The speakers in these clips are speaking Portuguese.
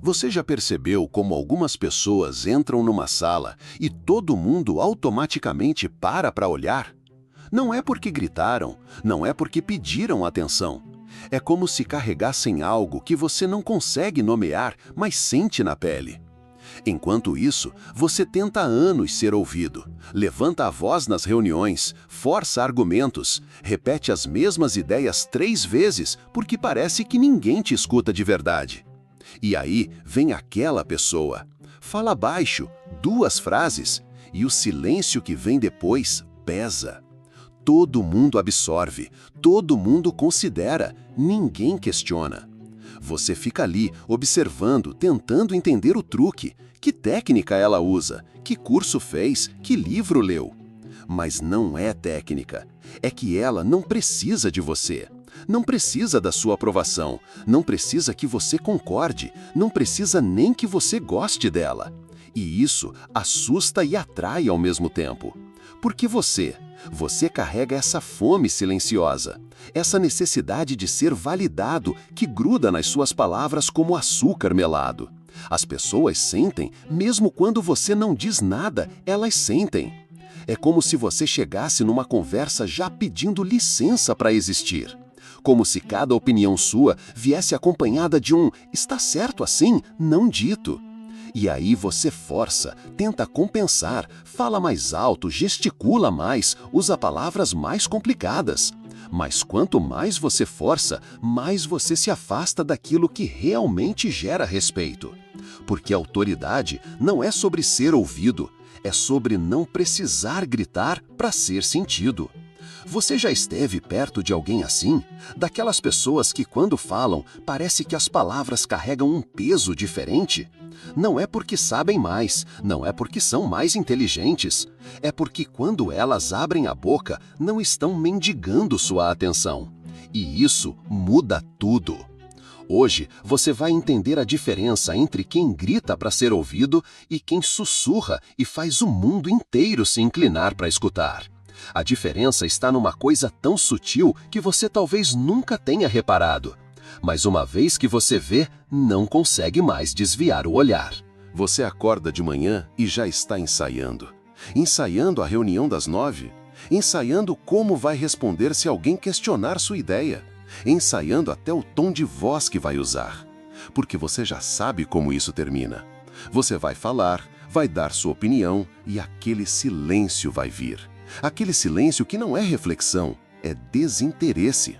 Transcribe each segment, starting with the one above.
Você já percebeu como algumas pessoas entram numa sala e todo mundo automaticamente para olhar? Não é porque gritaram, não é porque pediram atenção. É como se carregassem algo que você não consegue nomear, mas sente na pele. Enquanto isso, você tenta há anos ser ouvido, levanta a voz nas reuniões, força argumentos, repete as mesmas ideias 3 vezes porque parece que ninguém te escuta de verdade. E aí vem aquela pessoa, fala baixo, 2 frases, e o silêncio que vem depois pesa. Todo mundo absorve, todo mundo considera, ninguém questiona. Você fica ali, observando, tentando entender o truque, que técnica ela usa, que curso fez, que livro leu. Mas não é técnica, é que ela não precisa de você. Não precisa da sua aprovação, não precisa que você concorde, não precisa nem que você goste dela. E isso assusta e atrai ao mesmo tempo. Porque você carrega essa fome silenciosa, essa necessidade de ser validado que gruda nas suas palavras como açúcar melado. As pessoas sentem, mesmo quando você não diz nada, elas sentem. É como se você chegasse numa conversa já pedindo licença para existir. Como se cada opinião sua viesse acompanhada de um "está certo assim?" não dito. E aí você força, tenta compensar, fala mais alto, gesticula mais, usa palavras mais complicadas. Mas quanto mais você força, mais você se afasta daquilo que realmente gera respeito. Porque a autoridade não é sobre ser ouvido, é sobre não precisar gritar para ser sentido. Você já esteve perto de alguém assim? Daquelas pessoas que quando falam, parece que as palavras carregam um peso diferente? Não é porque sabem mais, não é porque são mais inteligentes. É porque quando elas abrem a boca, não estão mendigando sua atenção. E isso muda tudo. Hoje, você vai entender a diferença entre quem grita para ser ouvido e quem sussurra e faz o mundo inteiro se inclinar para escutar. A diferença está numa coisa tão sutil que você talvez nunca tenha reparado. Mas uma vez que você vê, não consegue mais desviar o olhar. Você acorda de manhã e já está ensaiando. Ensaiando a reunião das 9. Ensaiando como vai responder se alguém questionar sua ideia. Ensaiando até o tom de voz que vai usar. Porque você já sabe como isso termina. Você vai falar, vai dar sua opinião e aquele silêncio vai vir. Aquele silêncio que não é reflexão, é desinteresse.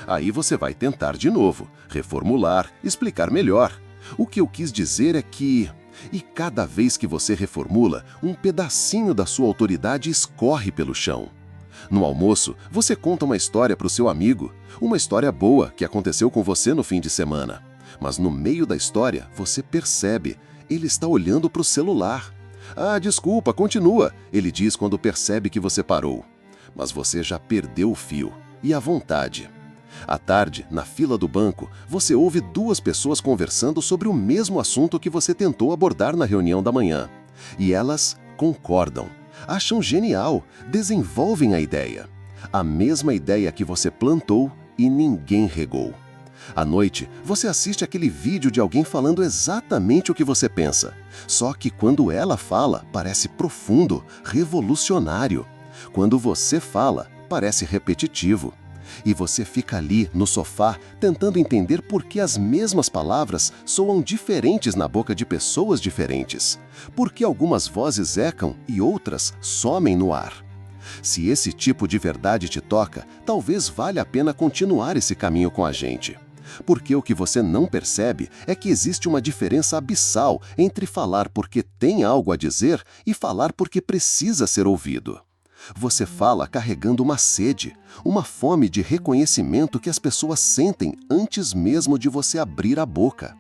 Aí você vai tentar de novo, reformular, explicar melhor. O que eu quis dizer é que... E cada vez que você reformula, um pedacinho da sua autoridade escorre pelo chão. No almoço, você conta uma história para o seu amigo, uma história boa que aconteceu com você no fim de semana. Mas no meio da história, você percebe, ele está olhando para o celular. "Ah, desculpa, continua", ele diz quando percebe que você parou. Mas você já perdeu o fio e a vontade. À tarde, na fila do banco, você ouve 2 pessoas conversando sobre o mesmo assunto que você tentou abordar na reunião da manhã. E elas concordam, acham genial, desenvolvem a ideia. A mesma ideia que você plantou e ninguém regou. À noite, você assiste aquele vídeo de alguém falando exatamente o que você pensa. Só que quando ela fala, parece profundo, revolucionário. Quando você fala, parece repetitivo. E você fica ali, no sofá, tentando entender por que as mesmas palavras soam diferentes na boca de pessoas diferentes. Por que algumas vozes ecam e outras somem no ar. Se esse tipo de verdade te toca, talvez valha a pena continuar esse caminho com a gente. Porque o que você não percebe é que existe uma diferença abissal entre falar porque tem algo a dizer e falar porque precisa ser ouvido. Você fala carregando uma sede, uma fome de reconhecimento que as pessoas sentem antes mesmo de você abrir a boca.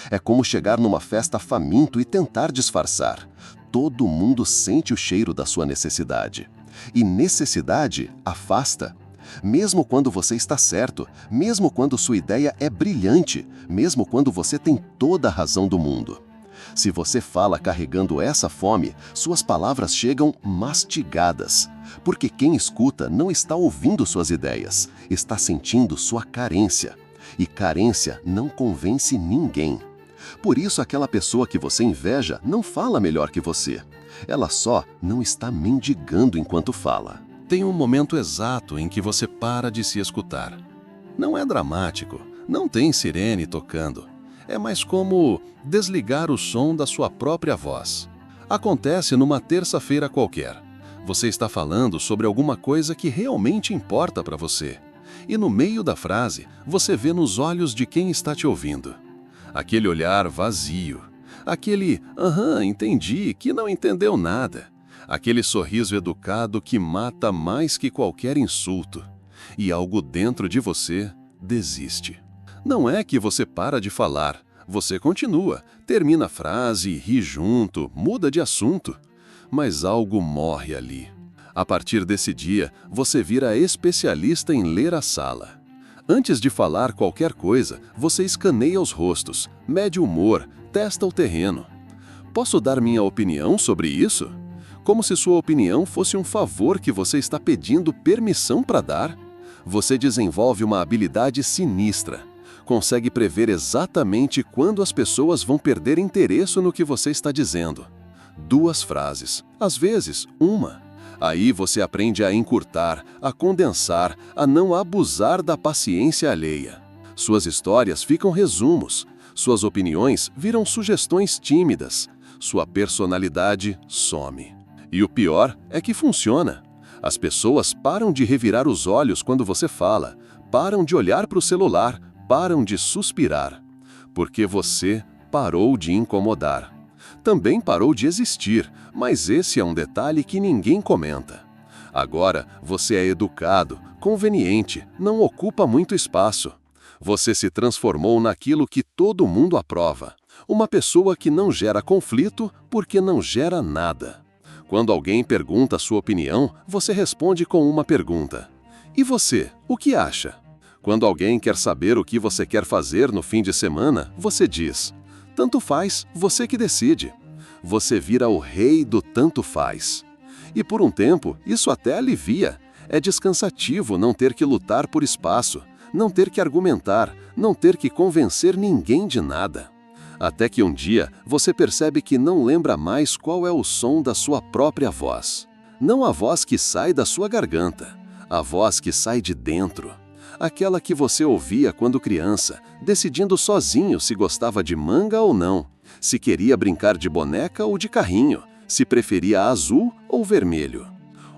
É como chegar numa festa faminto e tentar disfarçar. Todo mundo sente o cheiro da sua necessidade. E necessidade afasta. Mesmo quando você está certo, mesmo quando sua ideia é brilhante, mesmo quando você tem toda a razão do mundo. Se você fala carregando essa fome, suas palavras chegam mastigadas. Porque quem escuta não está ouvindo suas ideias, está sentindo sua carência. E carência não convence ninguém. Por isso aquela pessoa que você inveja não fala melhor que você. Ela só não está mendigando enquanto fala. Tem um momento exato em que você para de se escutar. Não é dramático, não tem sirene tocando. É mais como desligar o som da sua própria voz. Acontece numa terça-feira qualquer. Você está falando sobre alguma coisa que realmente importa para você. E no meio da frase, você vê nos olhos de quem está te ouvindo aquele olhar vazio, aquele "aham, entendi", que não entendeu nada, aquele sorriso educado que mata mais que qualquer insulto. E algo dentro de você desiste. Não é que você para de falar, você continua, termina a frase, ri junto, muda de assunto. Mas algo morre ali. A partir desse dia, você vira especialista em ler a sala. Antes de falar qualquer coisa, você escaneia os rostos, mede o humor, testa o terreno. Posso dar minha opinião sobre isso? Como se sua opinião fosse um favor que você está pedindo permissão para dar? Você desenvolve uma habilidade sinistra. Consegue prever exatamente quando as pessoas vão perder interesse no que você está dizendo. 2 frases, às vezes, 1. Aí você aprende a encurtar, a condensar, a não abusar da paciência alheia. Suas histórias ficam resumos, suas opiniões viram sugestões tímidas, sua personalidade some. E o pior é que funciona. As pessoas param de revirar os olhos quando você fala, param de olhar para o celular, param de suspirar. Porque você parou de incomodar. Também parou de existir, mas esse é um detalhe que ninguém comenta. Agora, você é educado, conveniente, não ocupa muito espaço. Você se transformou naquilo que todo mundo aprova. Uma pessoa que não gera conflito porque não gera nada. Quando alguém pergunta a sua opinião, você responde com uma pergunta. E você, o que acha? Quando alguém quer saber o que você quer fazer no fim de semana, você diz: tanto faz, você que decide. Você vira o rei do tanto faz. E por um tempo, isso até alivia. É descansativo não ter que lutar por espaço, não ter que argumentar, não ter que convencer ninguém de nada. Até que um dia, você percebe que não lembra mais qual é o som da sua própria voz. Não a voz que sai da sua garganta, a voz que sai de dentro. Aquela que você ouvia quando criança, decidindo sozinho se gostava de manga ou não, se queria brincar de boneca ou de carrinho, se preferia azul ou vermelho.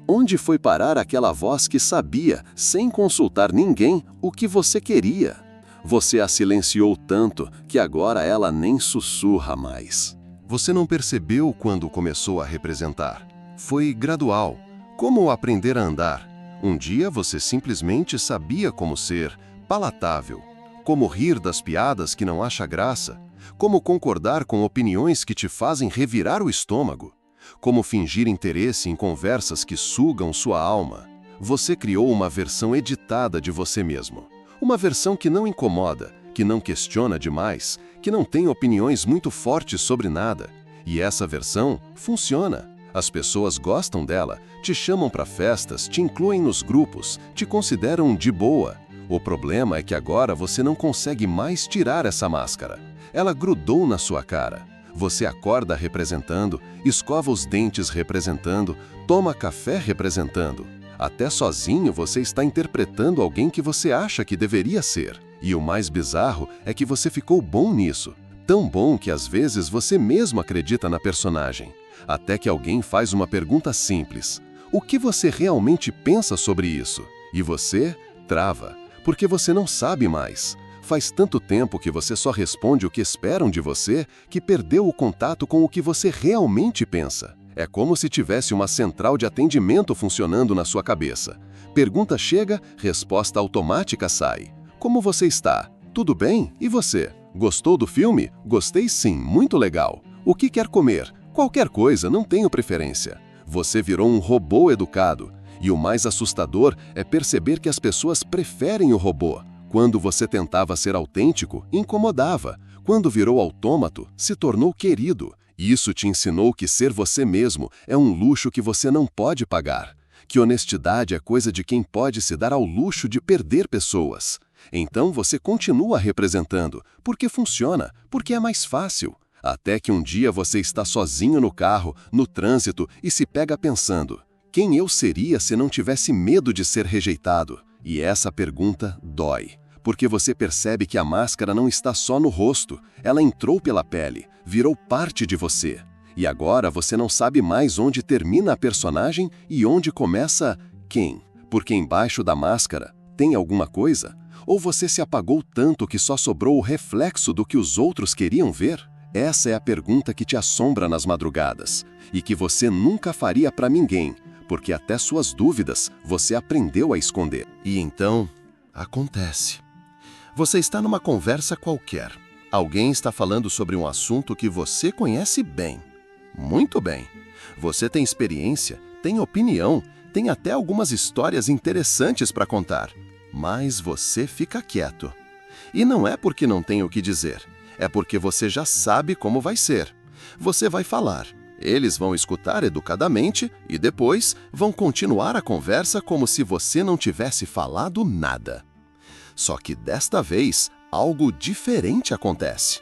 Onde foi parar aquela voz que sabia, sem consultar ninguém, o que você queria? Você a silenciou tanto que agora ela nem sussurra mais. Você não percebeu quando começou a representar. Foi gradual, como aprender a andar. Um dia você simplesmente sabia como ser palatável, como rir das piadas que não acha graça, como concordar com opiniões que te fazem revirar o estômago, como fingir interesse em conversas que sugam sua alma. Você criou uma versão editada de você mesmo. Uma versão que não incomoda, que não questiona demais, que não tem opiniões muito fortes sobre nada. E essa versão funciona. As pessoas gostam dela, te chamam para festas, te incluem nos grupos, te consideram de boa. O problema é que agora você não consegue mais tirar essa máscara. Ela grudou na sua cara. Você acorda representando, escova os dentes representando, toma café representando. Até sozinho você está interpretando alguém que você acha que deveria ser. E o mais bizarro é que você ficou bom nisso. Tão bom que às vezes você mesmo acredita na personagem. Até que alguém faz uma pergunta simples. O que você realmente pensa sobre isso? E você trava, porque você não sabe mais. Faz tanto tempo que você só responde o que esperam de você que perdeu o contato com o que você realmente pensa. É como se tivesse uma central de atendimento funcionando na sua cabeça. Pergunta chega, resposta automática sai. Como você está? Tudo bem? E você? Gostou do filme? Gostei sim, muito legal. O que quer comer? Qualquer coisa, não tenho preferência. Você virou um robô educado. E o mais assustador é perceber que as pessoas preferem o robô. Quando você tentava ser autêntico, incomodava. Quando virou autômato, se tornou querido. E isso te ensinou que ser você mesmo é um luxo que você não pode pagar. Que honestidade é coisa de quem pode se dar ao luxo de perder pessoas. Então você continua representando, porque funciona, porque é mais fácil. Até que um dia você está sozinho no carro, no trânsito, e se pega pensando: quem eu seria se não tivesse medo de ser rejeitado? E essa pergunta dói, porque você percebe que a máscara não está só no rosto, ela entrou pela pele, virou parte de você. E agora você não sabe mais onde termina a personagem e onde começa quem. Porque embaixo da máscara tem alguma coisa? Ou você se apagou tanto que só sobrou o reflexo do que os outros queriam ver? Essa é a pergunta que te assombra nas madrugadas e que você nunca faria para ninguém, porque até suas dúvidas você aprendeu a esconder. E então, acontece. Você está numa conversa qualquer. Alguém está falando sobre um assunto que você conhece bem. Muito bem. Você tem experiência, tem opinião, tem até algumas histórias interessantes para contar. Mas você fica quieto. E não é porque não tem o que dizer. É porque você já sabe como vai ser. Você vai falar. Eles vão escutar educadamente e depois vão continuar a conversa como se você não tivesse falado nada. Só que desta vez, algo diferente acontece.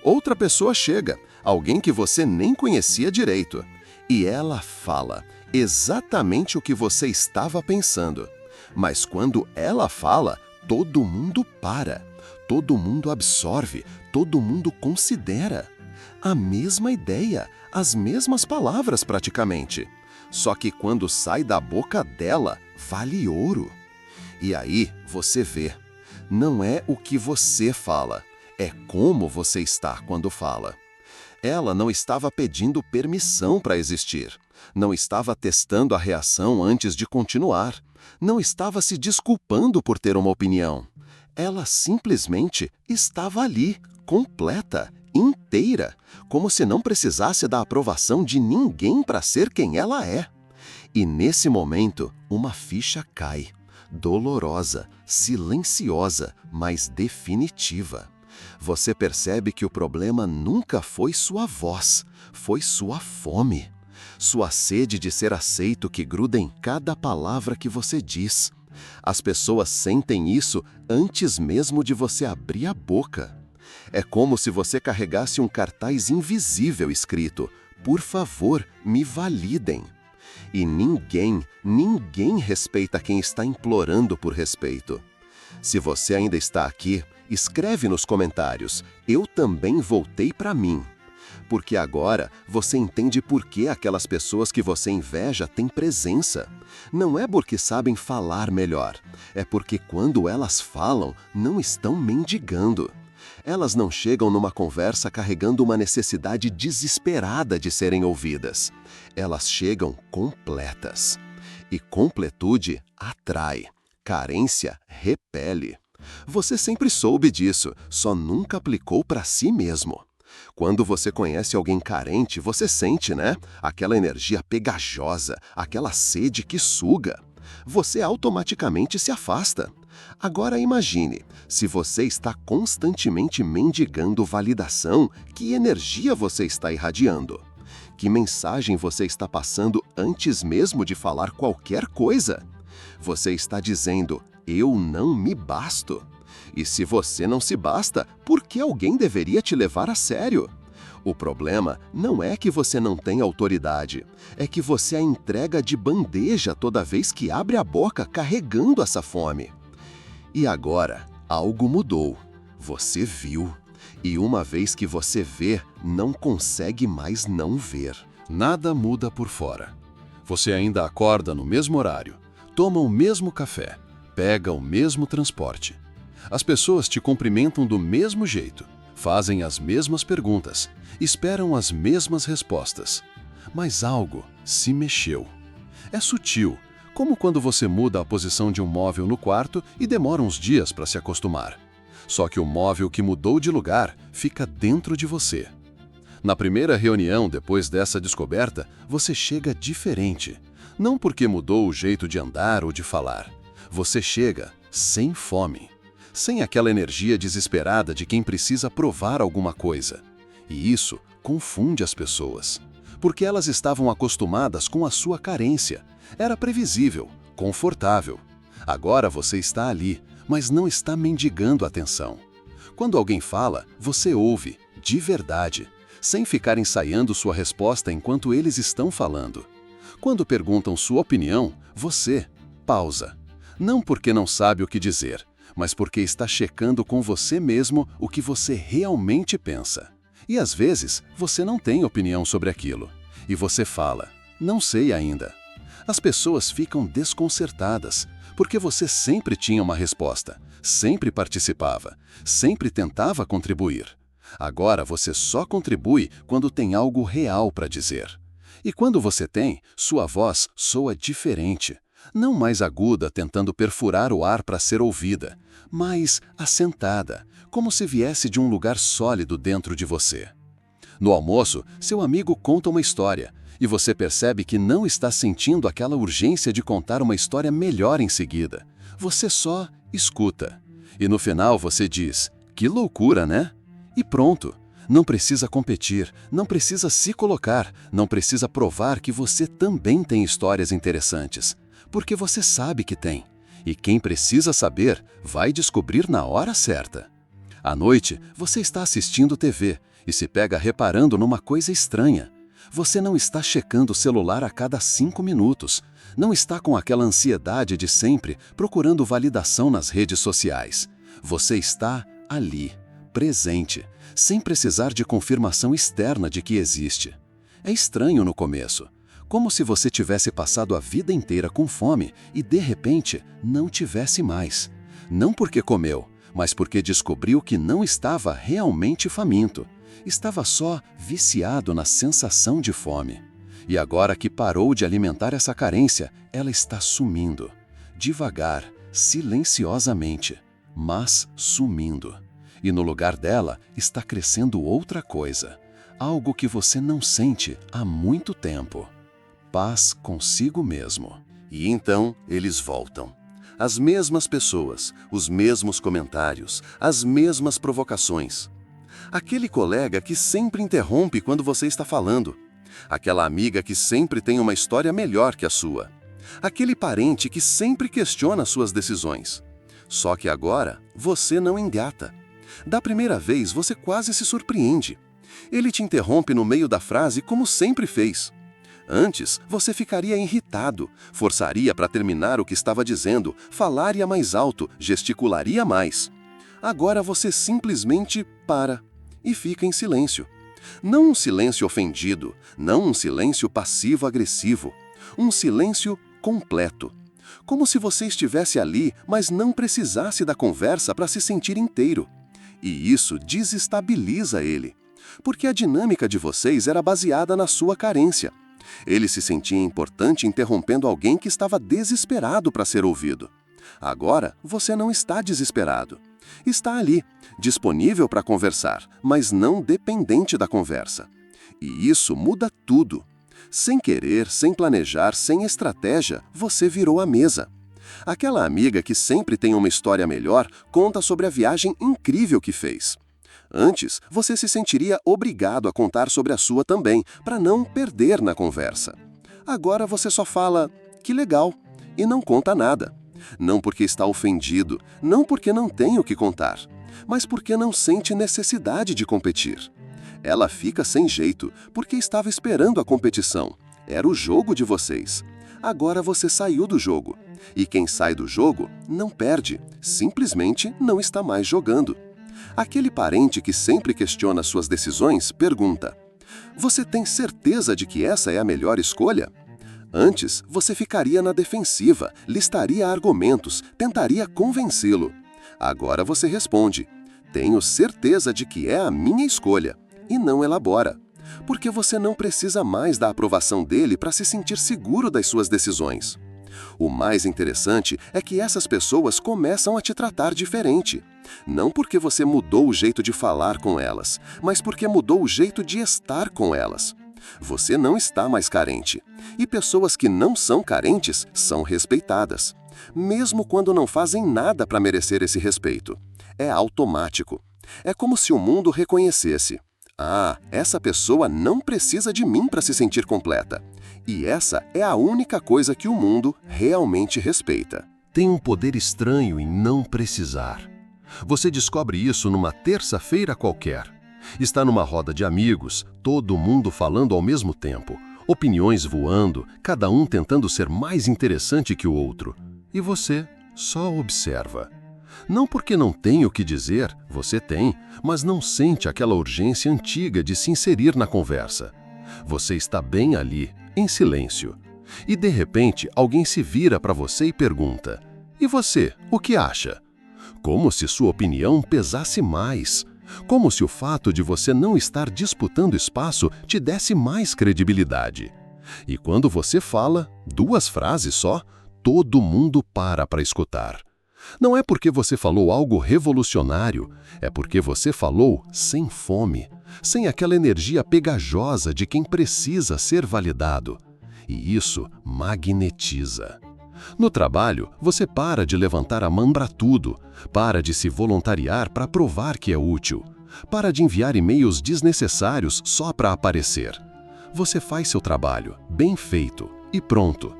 Outra pessoa chega, alguém que você nem conhecia direito. E ela fala exatamente o que você estava pensando. Mas quando ela fala, todo mundo para. Todo mundo absorve, todo mundo considera. A mesma ideia, as mesmas palavras praticamente. Só que quando sai da boca dela, vale ouro. E aí você vê, não é o que você fala, é como você está quando fala. Ela não estava pedindo permissão para existir, não estava testando a reação antes de continuar, não estava se desculpando por ter uma opinião. Ela simplesmente estava ali, completa, inteira, como se não precisasse da aprovação de ninguém para ser quem ela é. E nesse momento, uma ficha cai, dolorosa, silenciosa, mas definitiva. Você percebe que o problema nunca foi sua voz, foi sua fome. Sua sede de ser aceito que gruda em cada palavra que você diz. As pessoas sentem isso antes mesmo de você abrir a boca. É como se você carregasse um cartaz invisível escrito: "Por favor, me validem". E ninguém respeita quem está implorando por respeito. Se você ainda está aqui, escreve nos comentários: "Eu também voltei para mim". Porque agora você entende por que aquelas pessoas que você inveja têm presença. Não é porque sabem falar melhor, é porque quando elas falam, não estão mendigando. Elas não chegam numa conversa carregando uma necessidade desesperada de serem ouvidas. Elas chegam completas. E completude atrai, carência repele. Você sempre soube disso, só nunca aplicou para si mesmo. Quando você conhece alguém carente, você sente, né? Aquela energia pegajosa, aquela sede que suga. Você automaticamente se afasta. Agora imagine, se você está constantemente mendigando validação, que energia você está irradiando? Que mensagem você está passando antes mesmo de falar qualquer coisa? Você está dizendo: "Eu não me basto". E se você não se basta, por que alguém deveria te levar a sério? O problema não é que você não tem autoridade, é que você a entrega de bandeja toda vez que abre a boca carregando essa fome. E agora, algo mudou. Você viu. E uma vez que você vê, não consegue mais não ver. Nada muda por fora. Você ainda acorda no mesmo horário, toma o mesmo café, pega o mesmo transporte. As pessoas te cumprimentam do mesmo jeito, fazem as mesmas perguntas, esperam as mesmas respostas. Mas algo se mexeu. É sutil, como quando você muda a posição de um móvel no quarto e demora uns dias para se acostumar. Só que o móvel que mudou de lugar fica dentro de você. Na primeira reunião depois dessa descoberta, você chega diferente. Não porque mudou o jeito de andar ou de falar. Você chega sem fome. Sem aquela energia desesperada de quem precisa provar alguma coisa. E isso confunde as pessoas. Porque elas estavam acostumadas com a sua carência. Era previsível, confortável. Agora você está ali, mas não está mendigando atenção. Quando alguém fala, você ouve, de verdade, sem ficar ensaiando sua resposta enquanto eles estão falando. Quando perguntam sua opinião, você pausa. Não porque não sabe o que dizer, mas porque está checando com você mesmo o que você realmente pensa. E às vezes, você não tem opinião sobre aquilo. E você fala, não sei ainda. As pessoas ficam desconcertadas, porque você sempre tinha uma resposta, sempre participava, sempre tentava contribuir. Agora você só contribui quando tem algo real para dizer. E quando você tem, sua voz soa diferente. Não mais aguda, tentando perfurar o ar para ser ouvida, mas assentada, como se viesse de um lugar sólido dentro de você. No almoço, seu amigo conta uma história, e você percebe que não está sentindo aquela urgência de contar uma história melhor em seguida. Você só escuta. E no final você diz, que loucura, né? E pronto. Não precisa competir, não precisa se colocar, não precisa provar que você também tem histórias interessantes. Porque você sabe que tem. E quem precisa saber, vai descobrir na hora certa. À noite, você está assistindo TV e se pega reparando numa coisa estranha. Você não está checando o celular a cada 5 minutos. Não está com aquela ansiedade de sempre, procurando validação nas redes sociais. Você está ali, presente, sem precisar de confirmação externa de que existe. É estranho no começo. Como se você tivesse passado a vida inteira com fome e, de repente, não tivesse mais. Não porque comeu, mas porque descobriu que não estava realmente faminto. Estava só viciado na sensação de fome. E agora que parou de alimentar essa carência, ela está sumindo. Devagar, silenciosamente, mas sumindo. E no lugar dela está crescendo outra coisa. Algo que você não sente há muito tempo. Paz consigo mesmo. E então eles voltam. As mesmas pessoas, os mesmos comentários, as mesmas provocações. Aquele colega que sempre interrompe quando você está falando. Aquela amiga que sempre tem uma história melhor que a sua. Aquele parente que sempre questiona suas decisões. Só que agora você não engata. Da primeira vez você quase se surpreende. Ele te interrompe no meio da frase como sempre fez. Antes, você ficaria irritado, forçaria para terminar o que estava dizendo, falaria mais alto, gesticularia mais. Agora você simplesmente para e fica em silêncio. Não um silêncio ofendido, não um silêncio passivo-agressivo, um silêncio completo. Como se você estivesse ali, mas não precisasse da conversa para se sentir inteiro. E isso desestabiliza ele, porque a dinâmica de vocês era baseada na sua carência. Ele se sentia importante interrompendo alguém que estava desesperado para ser ouvido. Agora, você não está desesperado. Está ali, disponível para conversar, mas não dependente da conversa. E isso muda tudo. Sem querer, sem planejar, sem estratégia, você virou a mesa. Aquela amiga que sempre tem uma história melhor conta sobre a viagem incrível que fez. Antes, você se sentiria obrigado a contar sobre a sua também, para não perder na conversa. Agora você só fala, que legal, e não conta nada. Não porque está ofendido, não porque não tem o que contar, mas porque não sente necessidade de competir. Ela fica sem jeito, porque estava esperando a competição. Era o jogo de vocês. Agora você saiu do jogo. E quem sai do jogo não perde, simplesmente não está mais jogando. Aquele parente que sempre questiona suas decisões pergunta: você tem certeza de que essa é a melhor escolha? Antes, você ficaria na defensiva, listaria argumentos, tentaria convencê-lo. Agora você responde: tenho certeza de que é a minha escolha, e não elabora. Porque você não precisa mais da aprovação dele para se sentir seguro das suas decisões. O mais interessante é que essas pessoas começam a te tratar diferente. Não porque você mudou o jeito de falar com elas, mas porque mudou o jeito de estar com elas. Você não está mais carente. E pessoas que não são carentes são respeitadas, mesmo quando não fazem nada para merecer esse respeito. É automático. É como se o mundo reconhecesse: ah, essa pessoa não precisa de mim para se sentir completa. E essa é a única coisa que o mundo realmente respeita. tem um poder estranho em não precisar. Você descobre isso numa terça-feira qualquer. Está numa roda de amigos, todo mundo falando ao mesmo tempo, opiniões voando, cada um tentando ser mais interessante que o outro. E você só observa. Não porque não tem o que dizer, você tem, mas não sente aquela urgência antiga de se inserir na conversa. Você está bem ali, em silêncio. E de repente alguém se vira para você e pergunta: "E você, o que acha?" Como se sua opinião pesasse mais. Como se o fato de você não estar disputando espaço te desse mais credibilidade. E quando você fala, 2 frases só, todo mundo para escutar. Não é porque você falou algo revolucionário, é porque você falou sem fome, sem aquela energia pegajosa de quem precisa ser validado. E isso magnetiza. No trabalho, você para de levantar a mão para tudo, para de se voluntariar para provar que é útil, para de enviar e-mails desnecessários só para aparecer. Você faz seu trabalho, bem feito, e pronto.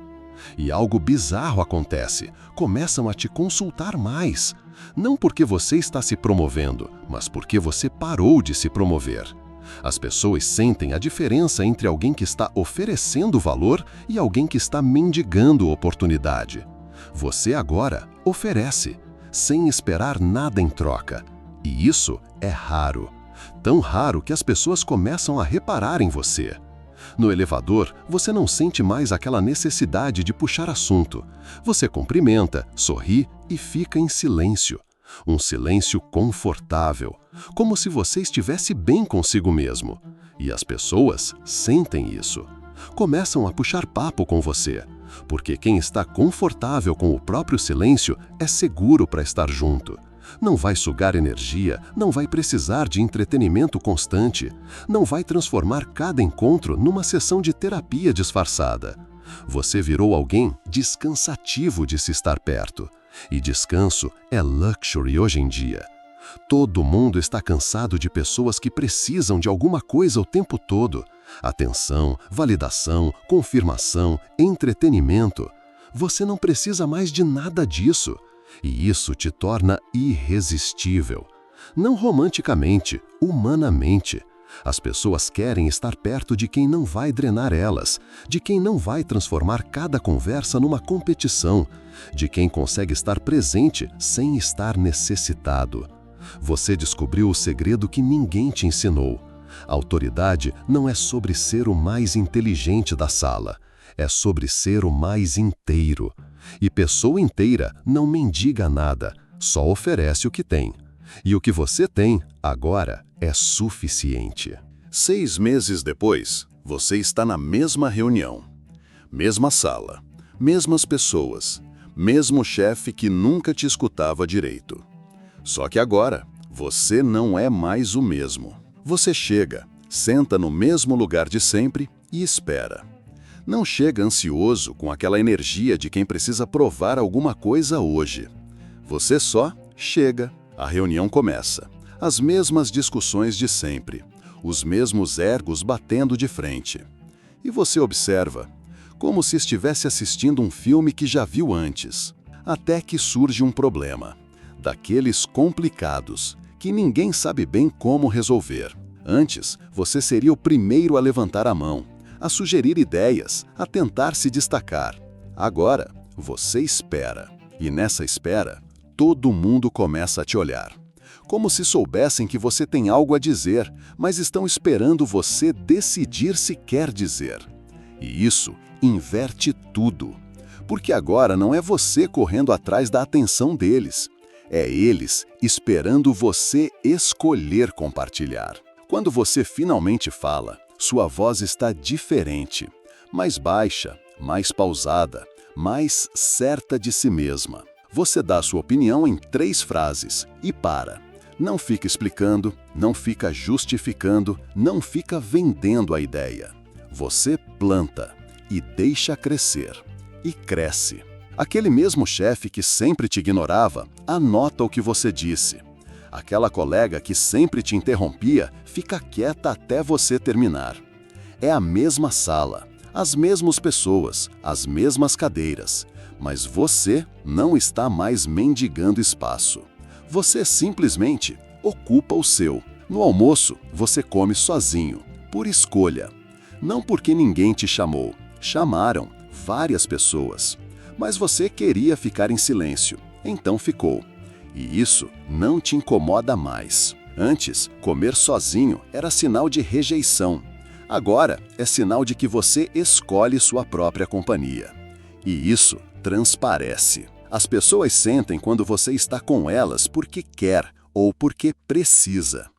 E algo bizarro acontece, começam a te consultar mais. Não porque você está se promovendo, mas porque você parou de se promover. As pessoas sentem a diferença entre alguém que está oferecendo valor e alguém que está mendigando oportunidade. Você agora oferece, sem esperar nada em troca. E isso é raro. Tão raro que as pessoas começam a reparar em você. No elevador, você não sente mais aquela necessidade de puxar assunto. Você cumprimenta, sorri e fica em silêncio. Um silêncio confortável, como se você estivesse bem consigo mesmo. E as pessoas sentem isso. Começam a puxar papo com você, porque quem está confortável com o próprio silêncio é seguro para estar junto. Não vai sugar energia, não vai precisar de entretenimento constante, não vai transformar cada encontro numa sessão de terapia disfarçada. Você virou alguém descansativo de se estar perto. E descanso é luxury hoje em dia. Todo mundo está cansado de pessoas que precisam de alguma coisa o tempo todo. Atenção, validação, confirmação, entretenimento. Você não precisa mais de nada disso. E isso te torna irresistível. Não romanticamente, humanamente. As pessoas querem estar perto de quem não vai drenar elas, de quem não vai transformar cada conversa numa competição, de quem consegue estar presente sem estar necessitado. Você descobriu o segredo que ninguém te ensinou. A autoridade não é sobre ser o mais inteligente da sala, é sobre ser o mais inteiro. E pessoa inteira não mendiga nada, só oferece o que tem. E o que você tem, agora, é suficiente. 6 meses depois, você está na mesma reunião. Mesma sala, mesmas pessoas, mesmo chefe que nunca te escutava direito. Só que agora, você não é mais o mesmo. Você chega, senta no mesmo lugar de sempre e espera. Não chega ansioso com aquela energia de quem precisa provar alguma coisa hoje. Você só chega. A reunião começa. As mesmas discussões de sempre. Os mesmos egos batendo de frente. E você observa, como se estivesse assistindo um filme que já viu antes. Até que surge um problema. Daqueles complicados, que ninguém sabe bem como resolver. Antes, você seria o primeiro a levantar a mão, a sugerir ideias, a tentar se destacar. Agora, você espera. E nessa espera, todo mundo começa a te olhar. Como se soubessem que você tem algo a dizer, mas estão esperando você decidir se quer dizer. E isso inverte tudo. Porque agora não é você correndo atrás da atenção deles. É eles esperando você escolher compartilhar. Quando você finalmente fala, sua voz está diferente, mais baixa, mais pausada, mais certa de si mesma. Você dá sua opinião em 3 frases e para. Não fica explicando, não fica justificando, não fica vendendo a ideia. Você planta e deixa crescer. E cresce. Aquele mesmo chefe que sempre te ignorava, anota o que você disse. Aquela colega que sempre te interrompia, fica quieta até você terminar. É a mesma sala, As mesmas pessoas, as mesmas cadeiras, mas você não está mais mendigando espaço. Você simplesmente ocupa o seu. No almoço, você come sozinho, por escolha. Não porque ninguém te chamou. Chamaram várias pessoas. Mas você queria ficar em silêncio, então ficou. E isso não te incomoda mais. Antes, comer sozinho era sinal de rejeição. Agora, é sinal de que você escolhe sua própria companhia. E isso transparece. As pessoas sentem quando você está com elas porque quer ou porque precisa.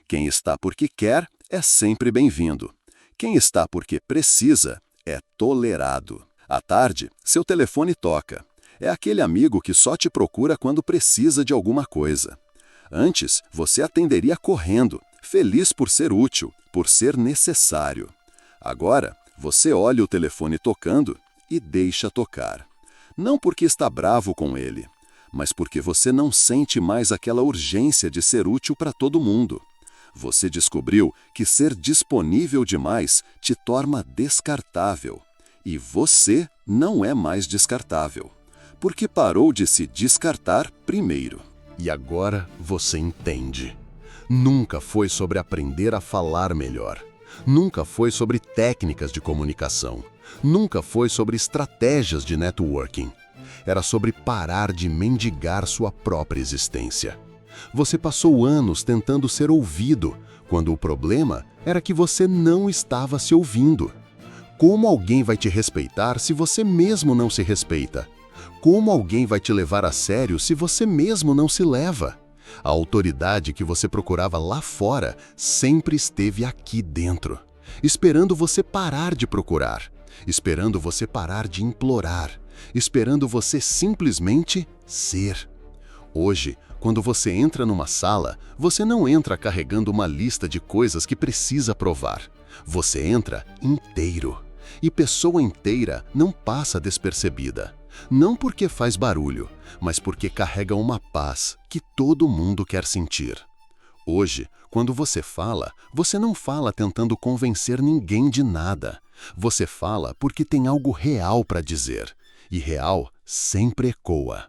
Quem está porque quer é sempre bem-vindo. Quem está porque precisa é tolerado. À tarde, seu telefone toca. É aquele amigo que só te procura quando precisa de alguma coisa. Antes, você atenderia correndo, feliz por ser útil, por ser necessário. Agora, você olha o telefone tocando e deixa tocar. Não porque está bravo com ele, mas porque você não sente mais aquela urgência de ser útil para todo mundo. Você descobriu que ser disponível demais te torna descartável. E você não é mais descartável, porque parou de se descartar primeiro. E agora você entende. Nunca foi sobre aprender a falar melhor. Nunca foi sobre técnicas de comunicação. Nunca foi sobre estratégias de networking. Era sobre parar de mendigar sua própria existência. Você passou anos tentando ser ouvido, quando o problema era que você não estava se ouvindo. Como alguém vai te respeitar se você mesmo não se respeita? Como alguém vai te levar a sério se você mesmo não se leva? A autoridade que você procurava lá fora sempre esteve aqui dentro, esperando você parar de procurar, esperando você parar de implorar, esperando você simplesmente ser. Hoje, quando você entra numa sala, você não entra carregando uma lista de coisas que precisa provar. Você entra inteiro. E pessoa inteira não passa despercebida. Não porque faz barulho, mas porque carrega uma paz que todo mundo quer sentir. Hoje, quando você fala, você não fala tentando convencer ninguém de nada. Você fala porque tem algo real para dizer. E real sempre ecoa.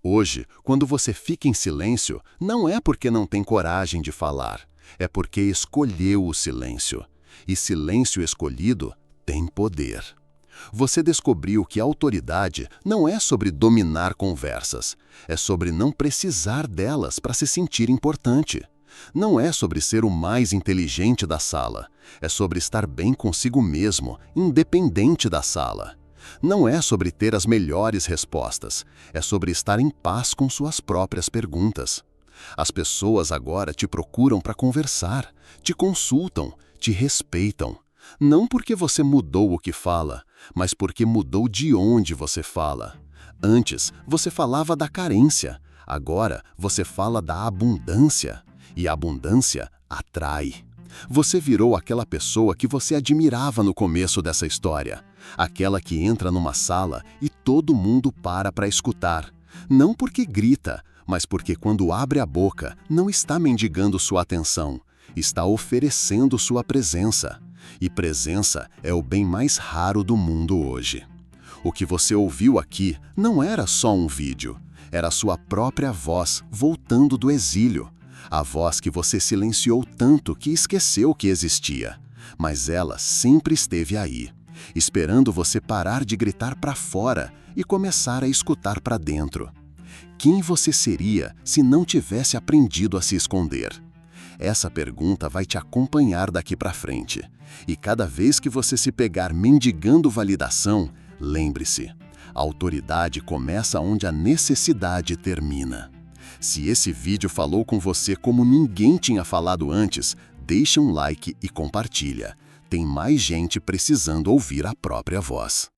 Hoje, quando você fica em silêncio, não é porque não tem coragem de falar. É porque escolheu o silêncio. E silêncio escolhido tem poder. Você descobriu que a autoridade não é sobre dominar conversas, é sobre não precisar delas para se sentir importante. Não é sobre ser o mais inteligente da sala, é sobre estar bem consigo mesmo, independente da sala. Não é sobre ter as melhores respostas, é sobre estar em paz com suas próprias perguntas. As pessoas agora te procuram para conversar, te consultam, te respeitam. Não porque você mudou o que fala, mas porque mudou de onde você fala. Antes, você falava da carência. Agora, você fala da abundância. E a abundância atrai. Você virou aquela pessoa que você admirava no começo dessa história. Aquela que entra numa sala e todo mundo para escutar. Não porque grita, mas porque quando abre a boca, não está mendigando sua atenção. Está oferecendo sua presença. E presença é o bem mais raro do mundo hoje. O que você ouviu aqui não era só um vídeo, era a sua própria voz voltando do exílio. A voz que você silenciou tanto que esqueceu que existia. Mas ela sempre esteve aí, esperando você parar de gritar para fora e começar a escutar para dentro. Quem você seria se não tivesse aprendido a se esconder? Essa pergunta vai te acompanhar daqui para frente. E cada vez que você se pegar mendigando validação, lembre-se, a autoridade começa onde a necessidade termina. Se esse vídeo falou com você como ninguém tinha falado antes, deixa um like e compartilha. Tem mais gente precisando ouvir a própria voz.